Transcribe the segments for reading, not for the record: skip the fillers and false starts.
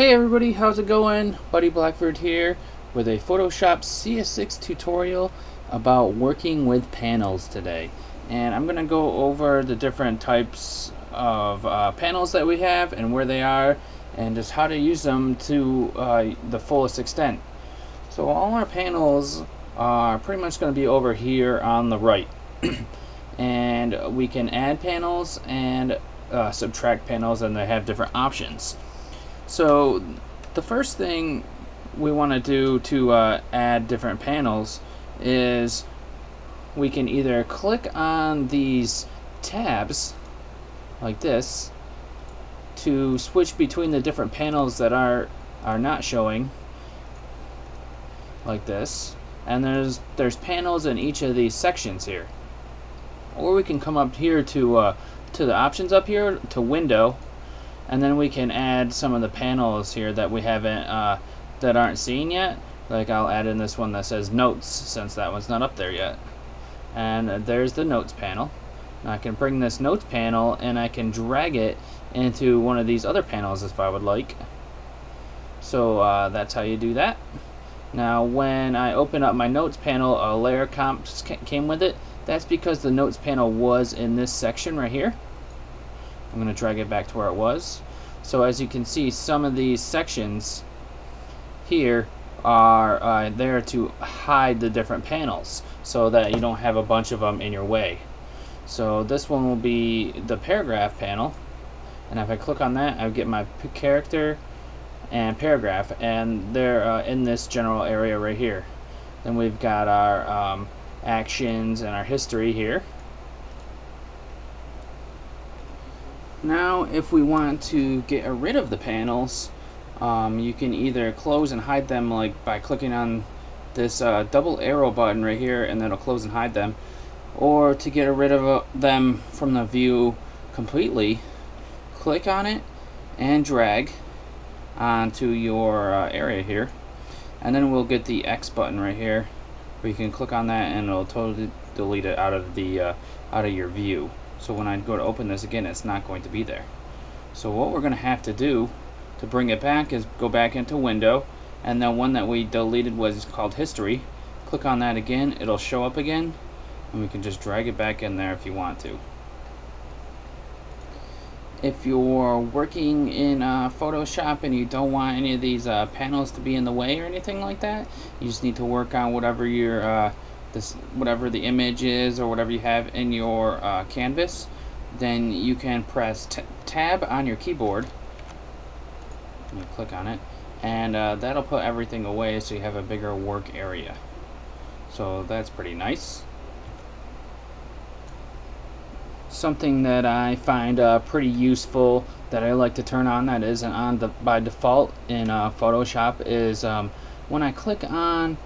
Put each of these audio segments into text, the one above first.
Hey everybody, how's it going? Buddy Blackford here with a Photoshop CS6 tutorial about working with panels today. And I'm going to go over the different types of panels that we have and where they are and just how to use them to the fullest extent. So all our panels are pretty much going to be over here on the right. And we can add panels and subtract panels, and they have different options. So the first thing we want to do to add different panels is we can either click on these tabs like this to switch between the different panels that are not showing like this, and there's panels in each of these sections here. Or we can come up here to the options up here to window, and then we can add some of the panels here that we haven't that aren't seen yet. Like I'll add in this one that says notes, since that one's not up there yet. And there's the notes panel. Now I can bring this notes panel and I can drag it into one of these other panels if I would like. So that's how you do that. Now when I open up my notes panel, a layer comp came with it. That's because the notes panel was in this section right here. I'm going to drag it back to where it was. So as you can see, some of these sections here are there to hide the different panels so that you don't have a bunch of them in your way. So this one will be the paragraph panel, and if I click on that, I get my character and paragraph, and they're in this general area right here. Then we've got our actions and our history here. Now if we want to get rid of the panels, you can either close and hide them, like by clicking on this double arrow button right here, and that'll close and hide them. Or to get rid of them from the view completely, click on it and drag onto your area here, and then we'll get the X button right here where you can click on that and it'll totally delete it out of your view. So when I go to open this again, it's not going to be there. So what we're going to have to do to bring it back is go back into window, and the one that we deleted was called history. Click on that again, it'll show up again, and we can just drag it back in there if you want to. If you're working in Photoshop and you don't want any of these panels to be in the way or anything like that, you just need to work on whatever your whatever the image is or whatever you have in your canvas, then you can press tab on your keyboard and you click on it, and that'll put everything away so you have a bigger work area. So that's pretty nice. Something that I find pretty useful that I like to turn on that isn't on by default in Photoshop is when I click on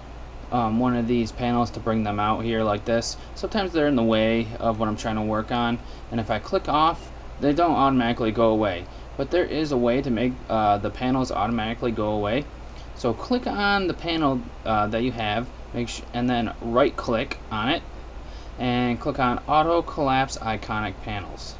one of these panels to bring them out here like this, sometimes they're in the way of what I'm trying to work on, and if I click off, they don't automatically go away. But there is a way to make the panels automatically go away. So click on the panel that you have, and then right click on it and click on auto collapse iconic panels.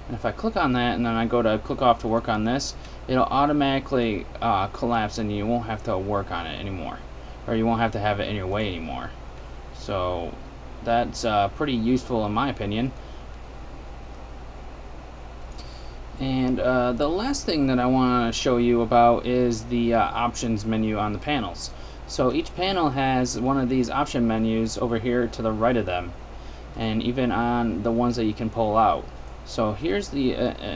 And if I click on that and then I go to click off to work on this, it'll automatically collapse, and you won't have to work on it anymore, or you won't have to have it in your way anymore. So that's pretty useful in my opinion. And the last thing that I want to show you about is the options menu on the panels. So each panel has one of these option menus over here to the right of them, and even on the ones that you can pull out. So here's the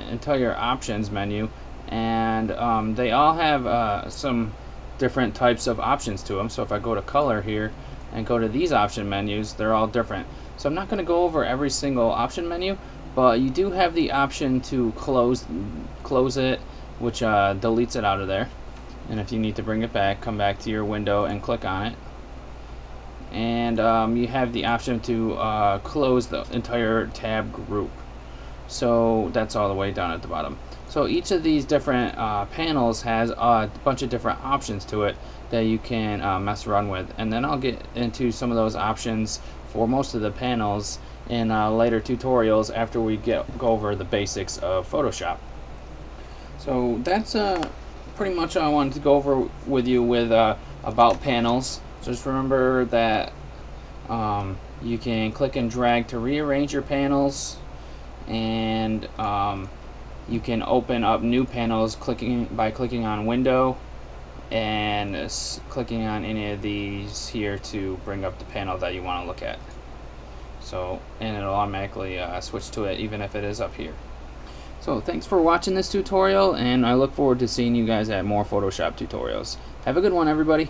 entire options menu, and they all have some different types of options to them. So if I go to color here and go to these option menus, they're all different. So I'm not going to go over every single option menu, but you do have the option to close it, which deletes it out of there. And if you need to bring it back, come back to your window and click on it. And you have the option to close the entire tab group. So that's all the way down at the bottom. So each of these different panels has a bunch of different options to it that you can mess around with, and then I'll get into some of those options for most of the panels in later tutorials after we go over the basics of Photoshop. So that's pretty much all I wanted to go over with you with about panels. Just remember that you can click and drag to rearrange your panels, and you can open up new panels by clicking on Window and clicking on any of these here to bring up the panel that you want to look at. So, and it'll automatically switch to it even if it is up here. So thanks for watching this tutorial, and I look forward to seeing you guys at more Photoshop tutorials. Have a good one, everybody.